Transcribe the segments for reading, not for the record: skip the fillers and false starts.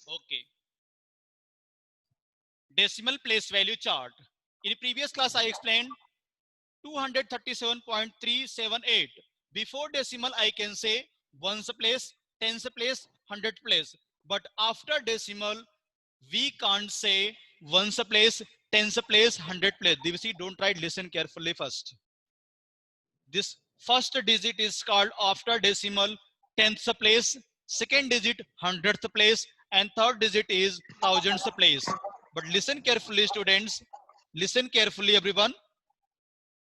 Okay. Decimal place value chart. In previous class, I explained 237.378. Before decimal, I can say ones place, tens place, hundred place. But after decimal, we can't say ones place, tens place, hundred place. Divisi, don't try. Listen carefully first. This first digit is called after decimal tenth place, second digit hundredth place, and third digit is thousandth place. But listen carefully, students. Listen carefully, everyone.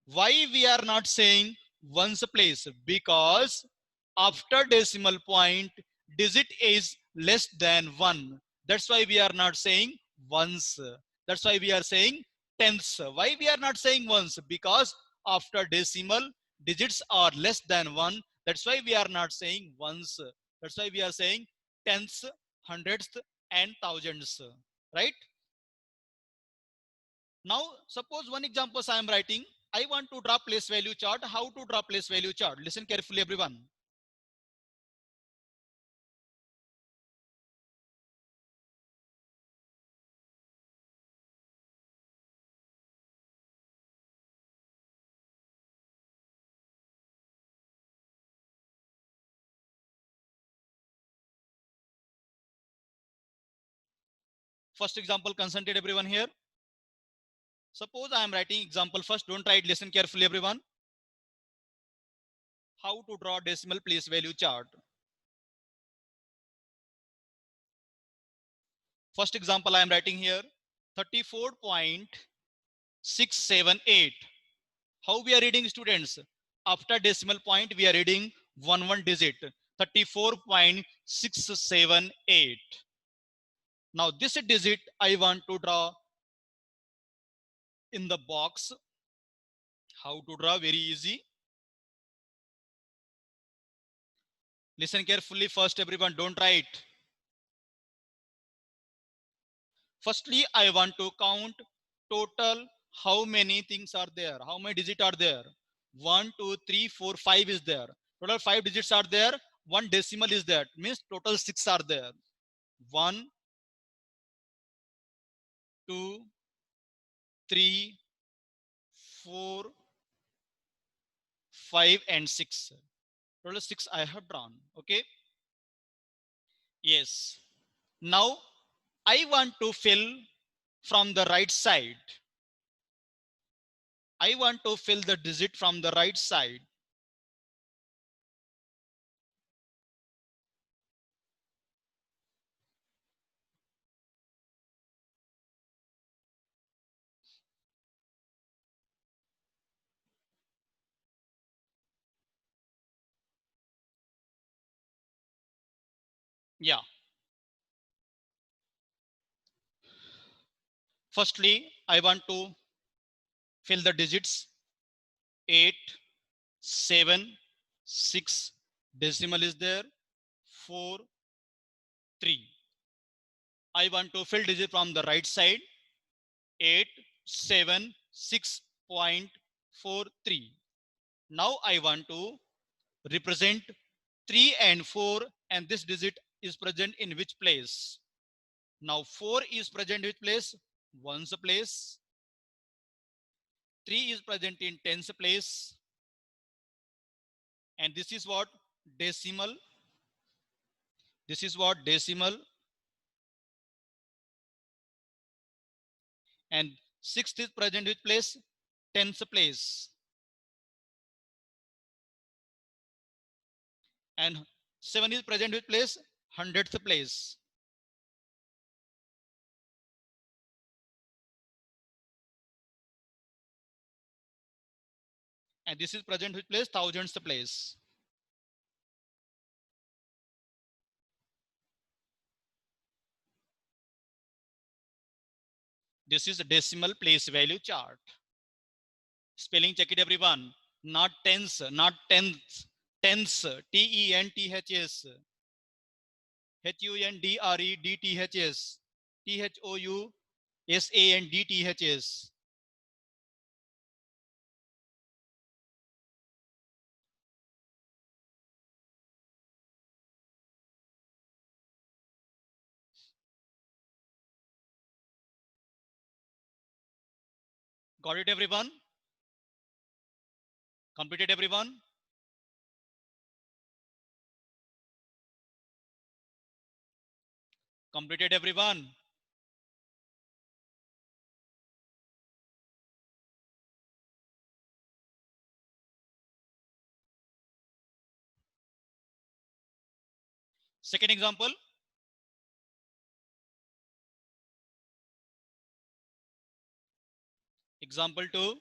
Why we are not saying ones place? Because after decimal point, digit is less than 1. That's why we are not saying ones. That's why we are saying tenths. Why we are not saying ones? Because after decimal, digits are less than 1. That's why we are not saying ones. That's why we are saying tenths, hundredths, and thousands. Right? Now, suppose one example I am writing. I want to draw place value chart. How to draw place value chart? Listen carefully, everyone. First example, concentrate everyone here. Suppose I am writing example first. Don't write. Listen carefully, everyone. How to draw decimal place value chart. First example I am writing here. 34.678. How we are reading, students? After decimal point, we are reading one digit. 34.678. Now this digit I want to draw in the box. How to draw? Very easy. Listen carefully first, everyone. Don't write. Firstly, I want to count total how many things are there. How many digits are there? 1, 2, 3, 4, 5 is there. Total 5 digits are there. One decimal is there. Means total 6 are there. 1, 2, 3, 4, 5, and 6. Total 6 I have drawn. Okay. Yes. Now I want to fill from the right side. I want to fill the digit from the right side. Yeah. Firstly, I want to fill the digits 8, 7, 6. Decimal is there. 4, 3. I want to fill digit from the right side. 8, 7, 6.43. Now I want to represent 3 and 4, and this digit is present in which place? Now 4 is present in which place? Ones place. 3 is present in tens place. And this is what? Decimal. This is what? Decimal. And sixth is present which place? Tenth place. And 7 is present which place? Hundredth place. And this is present which place? Thousandth place. This is a decimal place value chart. Spelling check it, everyone. Not tens, not tenths. Tens, T-E-N-T-H-S. H-U-N-D-R-E-D-T-H-S. T-H-O-U-S-A-N-D-T-H-S. Got it, everyone? Completed, everyone? Completed, everyone? Second example. Example 2.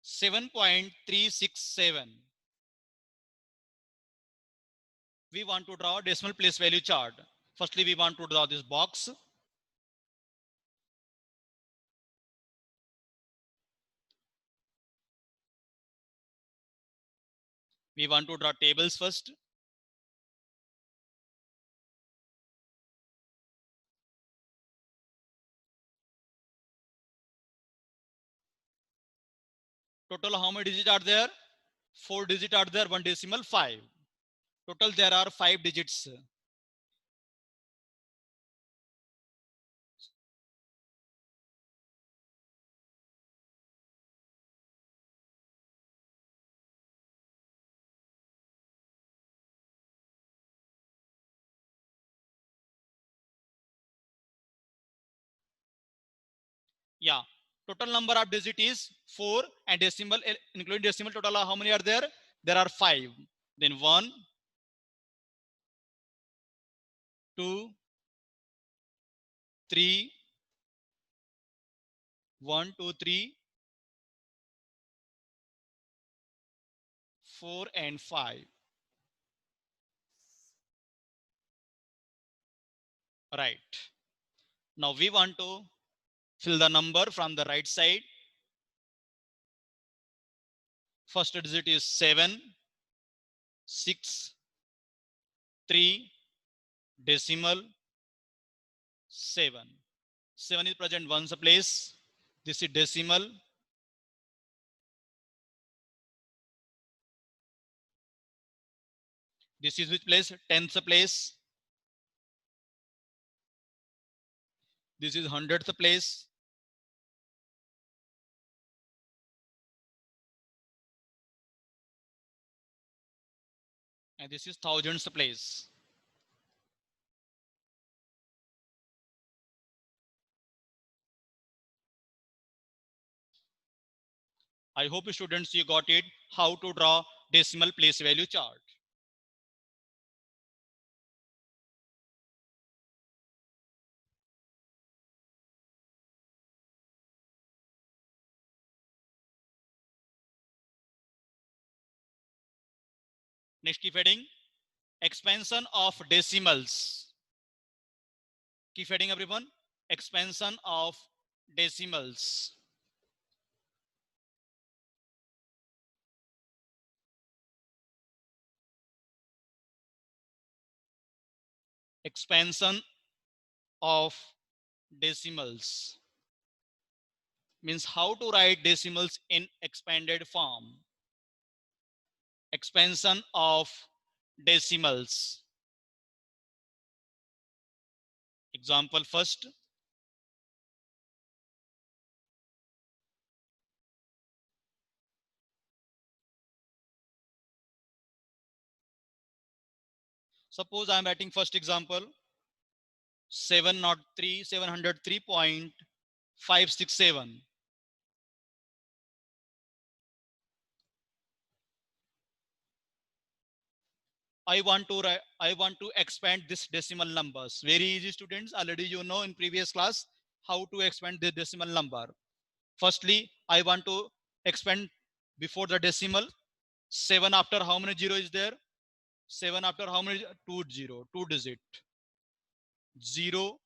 7.367. We want to draw decimal place value chart. Firstly, we want to draw this box. We want to draw tables first. Total, how many digits are there? 4 digits are there, 1 decimal 5. Total, there are 5 digits. Yeah, total number of digits is 4 and decimal, including decimal, total how many are there? There are 5. Then 1, 2, 3, 1, 2, 3, 4 and 5. Right. Now we want to fill the number from the right side. First digit is 7, 6, 3, decimal 7. 7 is present once place. This is decimal. This is which place? Tenth place. This is 100th place. And this is thousandth place. I hope students you got it how to draw decimal place value chart. Next keep heading, expansion of decimals. Keep heading everyone, expansion of decimals. Expansion of decimals means how to write decimals in expanded form. Expansion of decimals. Example first. Suppose I am writing first example 703.567. I want to expand this decimal numbers. Very easy students. Already you know in previous class how to expand the decimal number. Firstly, I want to expand before the decimal. 7 after how many zero is there? 7 after how many? 2 0, 2 digit. 0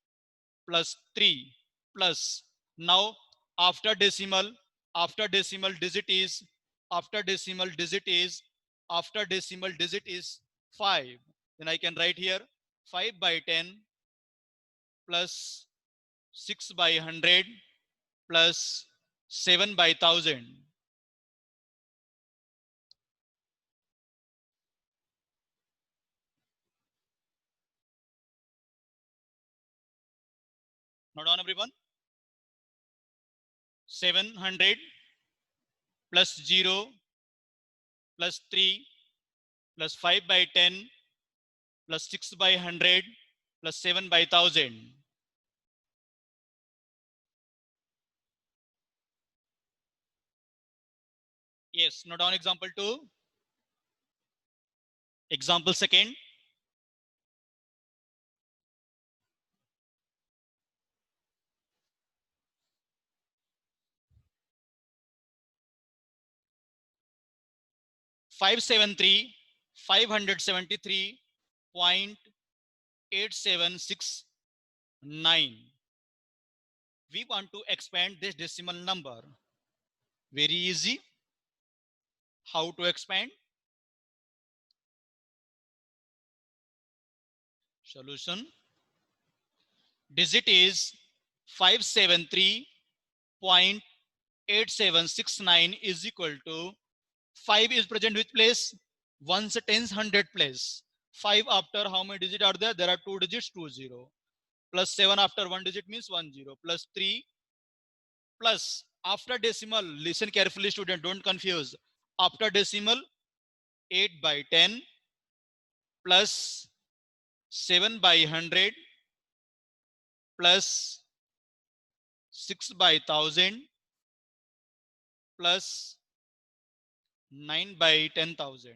plus 3 plus. Now after decimal, after decimal digit is, after decimal digit is, after decimal digit is 5. Then I can write here 5 by 10 plus 6 by 100 plus 7 by 1000. Note down everyone. 700 plus 0 plus 3 plus 5 by 10 plus 6 by 100 plus 7 by 1000. Yes, note down example 2. Example second. 573 573.8769. We want to expand this decimal number. Very easy. How to expand? Solution. Digit is 573.8769 is equal to 5 is present which place? Ones, tens, hundred place. 5 after how many digits are there? There are 2 digits, 20. Plus 7 after 1 digit means 10. Plus 3 plus after decimal, listen carefully student, don't confuse. After decimal 8 by 10 plus 7 by 100 plus 6 by 1000 plus 9 by 10,000.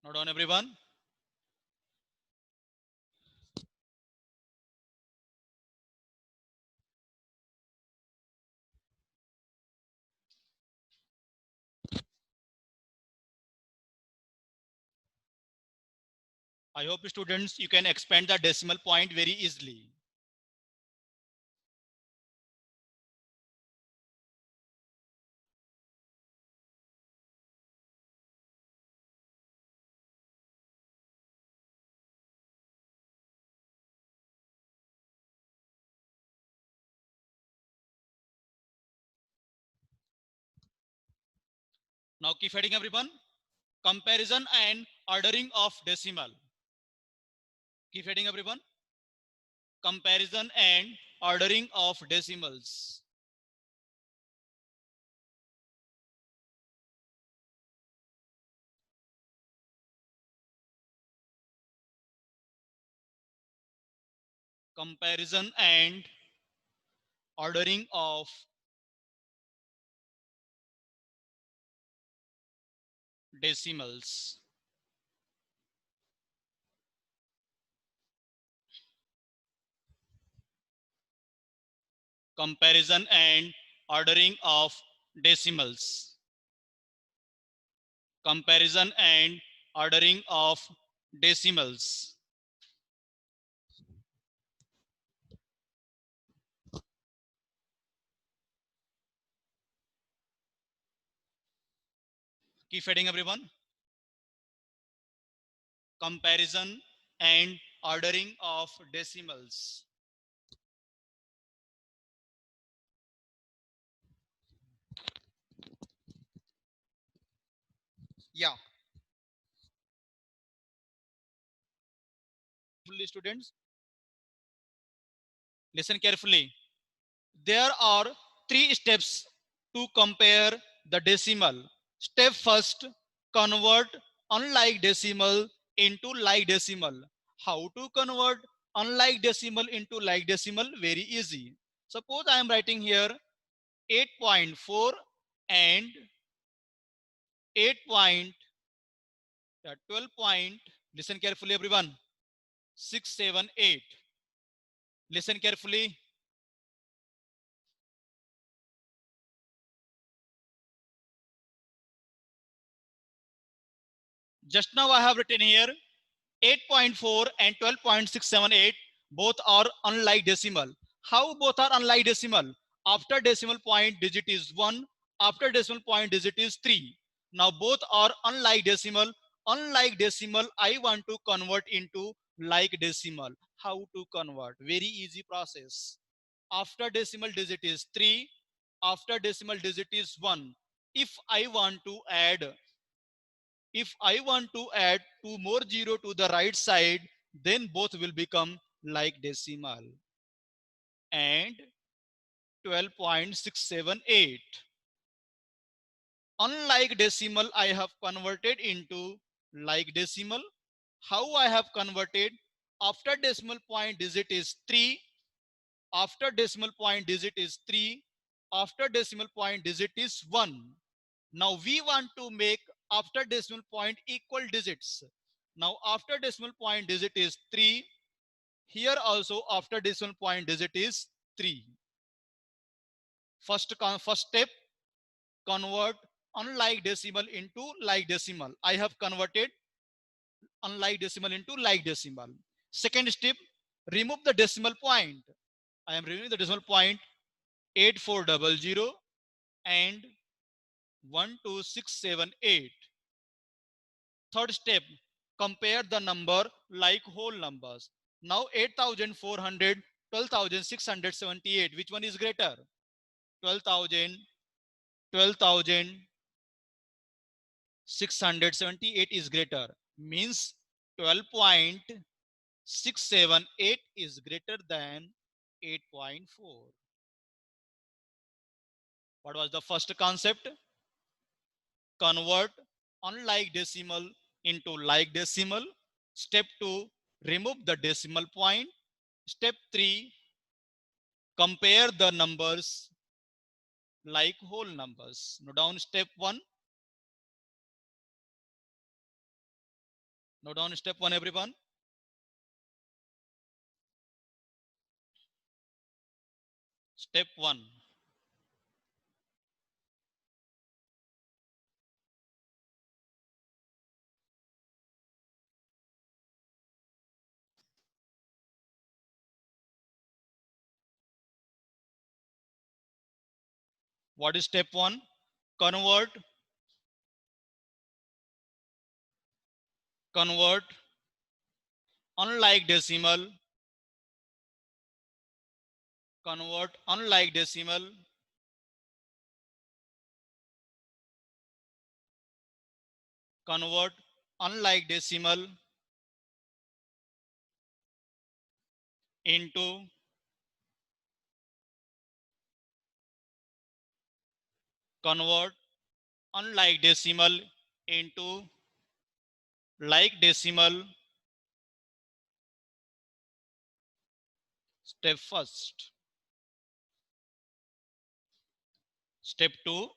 Note down everyone. I hope students you can expand the decimal point very easily. Now keep heading everyone. Comparison and ordering of decimal. Keep heading everyone. Comparison and ordering of decimals. Comparison and ordering of decimals. Comparison and ordering of decimals. Comparison and ordering of decimals. Keep heading everyone. Comparison and ordering of decimals. Yeah. Students, listen carefully. There are 3 steps to compare the decimal. Step first, convert unlike decimal into like decimal. How to convert unlike decimal into like decimal? Very easy. Suppose I am writing here 8.4 and 8 point, 12 point, listen carefully everyone, 678. Listen carefully. Just now I have written here 8.4 and 12.678 both are unlike decimal. How both are unlike decimal? After decimal point digit is 1, after decimal point digit is 3. Now both are unlike decimal. Unlike decimal, I want to convert into like decimal. How to convert? Very easy process. After decimal digit is 3, after decimal digit is 1. If I want to add If I want to add two more zero to the right side, then both will become like decimal. And 12.678. Unlike decimal, I have converted into like decimal. How I have converted? After decimal point digit is 3. After decimal point digit is 3. After decimal point digit is 1. Now we want to make after decimal point equal digits. Now after decimal point digit is 3. Here also after decimal point digit is 3. First step, convert unlike decimal into like decimal. I have converted unlike decimal into like decimal. Second step, remove the decimal point. I am removing the decimal point 8400 and 12678. Third step, compare the number like whole numbers. Now 8400, 12,678. Which one is greater? 12,000, 12,678 is greater. Means 12.678 is greater than 8.4. What was the first concept? Convert unlike decimal into like decimal. Step 2, remove the decimal point. Step 3, compare the numbers like whole numbers. Note down step 1. Note down step 1, everyone. Step 1. What is step 1? Convert unlike decimal, convert unlike decimal convert unlike decimal into convert unlike decimal into like decimal. Step first. Step 2,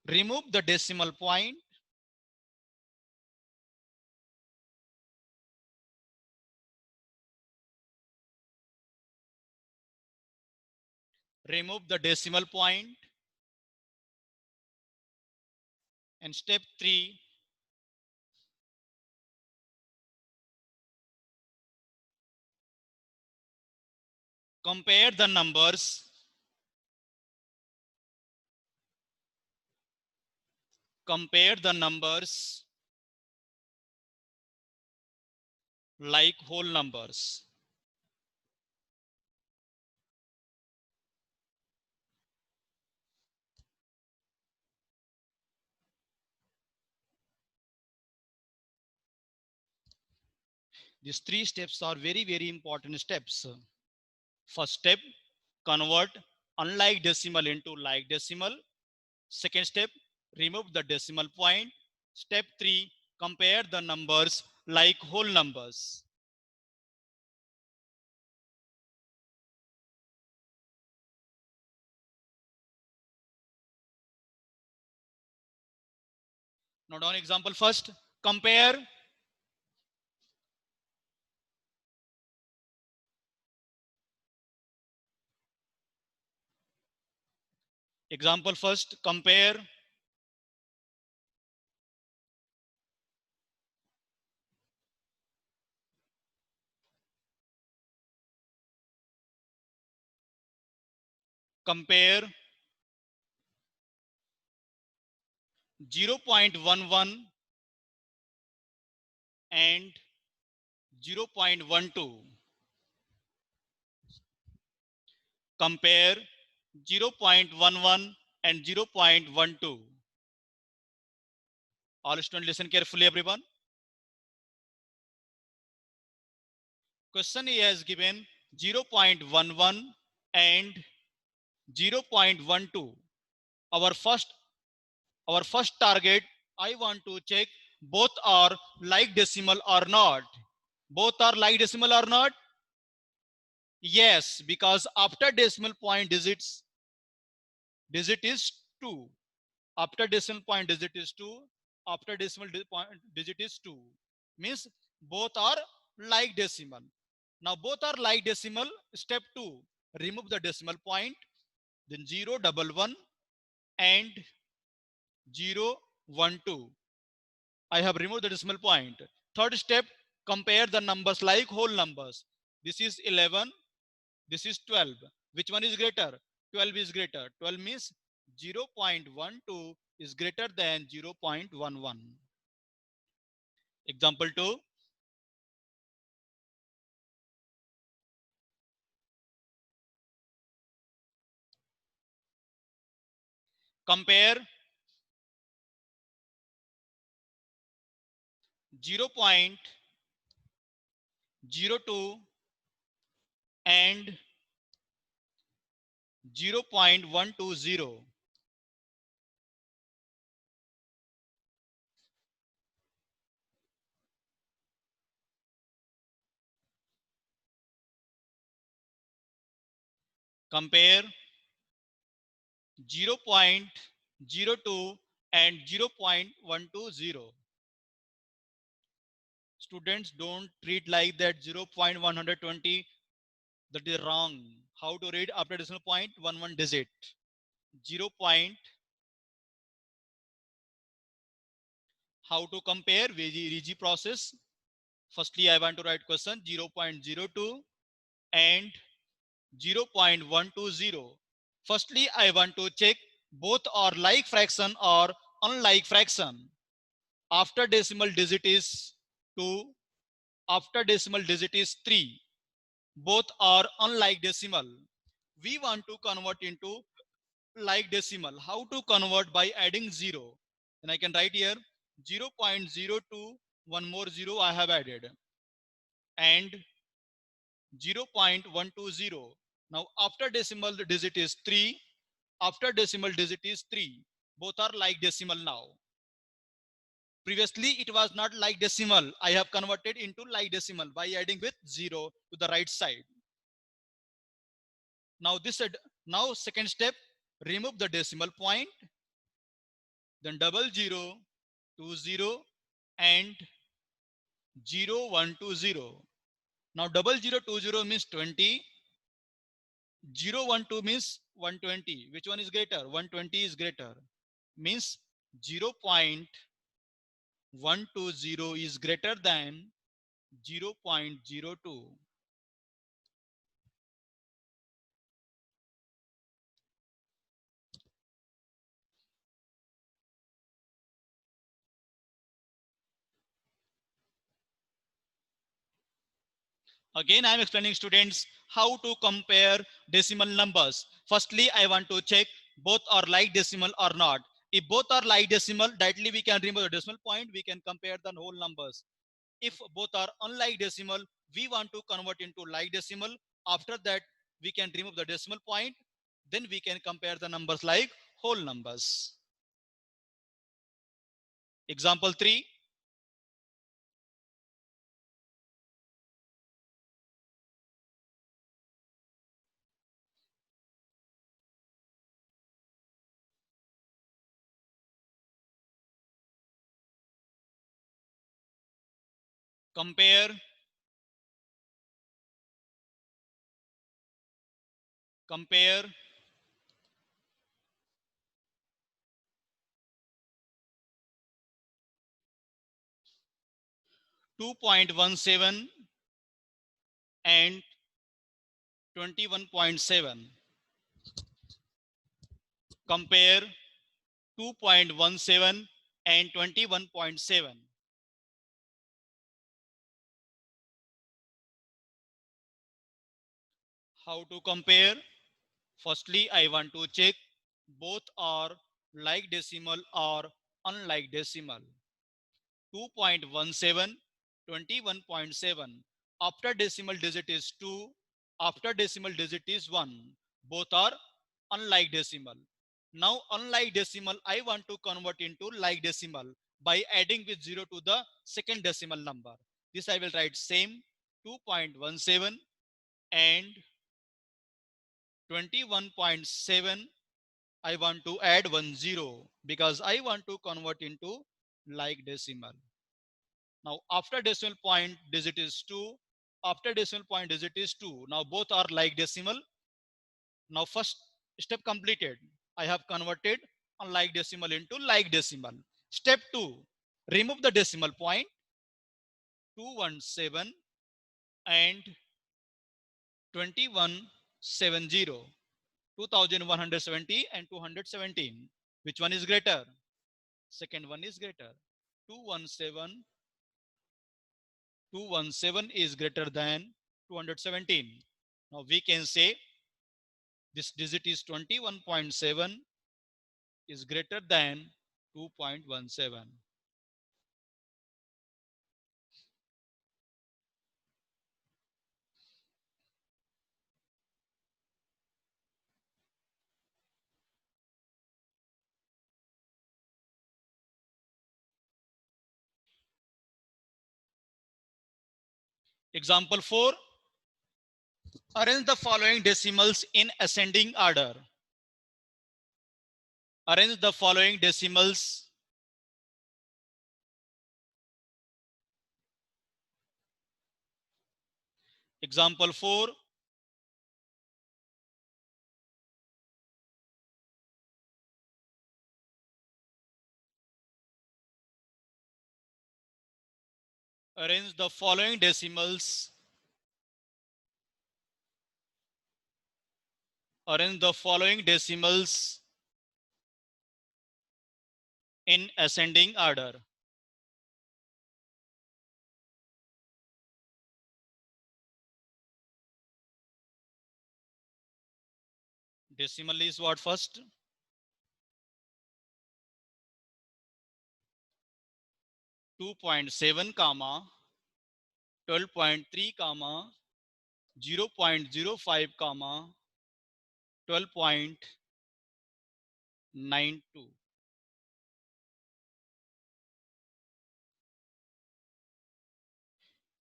remove the decimal point. Remove the decimal point. And step 3, compare the numbers like whole numbers. These 3 steps are very, very important steps. First step, convert unlike decimal into like decimal. Second step, remove the decimal point. Step 3, compare the numbers like whole numbers. Note down example first. Compare example first. Compare 0.11 and 0.12. Compare 0.11 and 0.12. All students listen carefully, everyone. Question A has given 0.11 and 0.12. Our first our first target, I want to check both are like decimal or not. Both are like decimal or not? Yes, because after decimal point digit is 2. After decimal point digit is 2. After decimal point digit is 2. Means both are like decimal. Now both are like decimal. Step 2. Remove the decimal point. Then 0, 1, and 0, 1, 2. I have removed the decimal point. Third step, compare the numbers like whole numbers. This is 11. This is 12. Which one is greater? 12 is greater. 12 means 0.12 is greater than 0.11. Example 2. Compare 0.02 and 0.120. Compare 0.02 and 0.120. Students, don't read like that 0.120. That is wrong. How to read after decimal point? One digit. 0 point. How to compare? VG process. Firstly, I want to write question 0.02 and 0.120. Firstly, I want to check both are like fraction or unlike fraction. After decimal digit is 2. After decimal digit is 3. Both are unlike decimal. We want to convert into like decimal. How to convert? By adding 0. And I can write here 0.02, one more 0 I have added, and 0.120. Now after decimal digit is 3. After decimal digit is 3. Both are like decimal now. Previously it was not like decimal. I have converted into like decimal by adding with 0 to the right side. Now now second step, remove the decimal point, then 00, 20, and 0120. Now 0020 means 20. 012 means 120. Which one is greater? 120 is greater. Means 0.120 is greater than 0.02. Again, I am explaining students how to compare decimal numbers. Firstly, I want to check both are like decimal or not. If both are like decimal, directly we can remove the decimal point. We can compare the whole numbers. If both are unlike decimal, we want to convert into like decimal. After that, we can remove the decimal point. Then we can compare the numbers like whole numbers. Example 3. Compare 2.17 and 21.7. Compare 2.17 and 21.7. How to compare? Firstly, I want to check both are like decimal or unlike decimal. 2.17, 21.7. After decimal digit is 2, after decimal digit is 1. Both are unlike decimal. Now, unlike decimal, I want to convert into like decimal by adding with 0 to the second decimal number. This I will write same 2.17 and 21.7. I want to add 10 because I want to convert into like decimal. Now, after decimal point digit is 2, after decimal point digit is 2. Now, both are like decimal. Now, first step completed. I have converted unlike decimal into like decimal. Step 2, remove the decimal point 217 and 2170. 2170 and 217. Which one is greater? Second one is greater. 217 217 is greater than 217. Now we can say this digit is 21.7 is greater than 2.17. Example 4. Arrange the following decimals in ascending order. Arrange the following decimals Example 4. Arrange the following decimals. Arrange the following decimals in ascending order. Decimal is what first? 2.7 comma 12.3 comma 0.05 comma 12.92.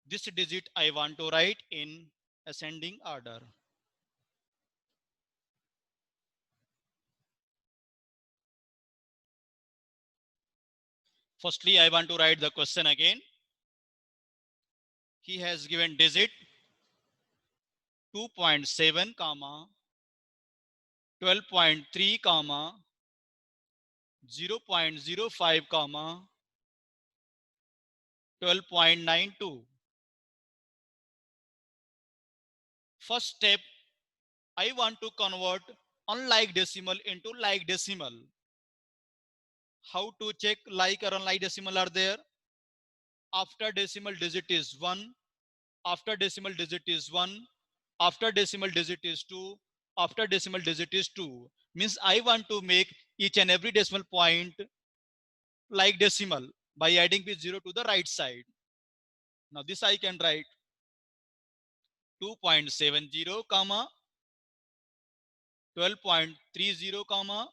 This digit I want to write in ascending order. Firstly, I want to write the question again. He has given digit 2.7 comma 12.3 comma 0.05 comma 12.92. First step, I want to convert unlike decimal into like decimal. How to check like or unlike decimal are there? After decimal digit is 1, after decimal digit is 1, after decimal digit is 2, after decimal digit is 2. Means I want to make each and every decimal point like decimal by adding with 0 to the right side. Now this I can write 2.70 comma 12.30 comma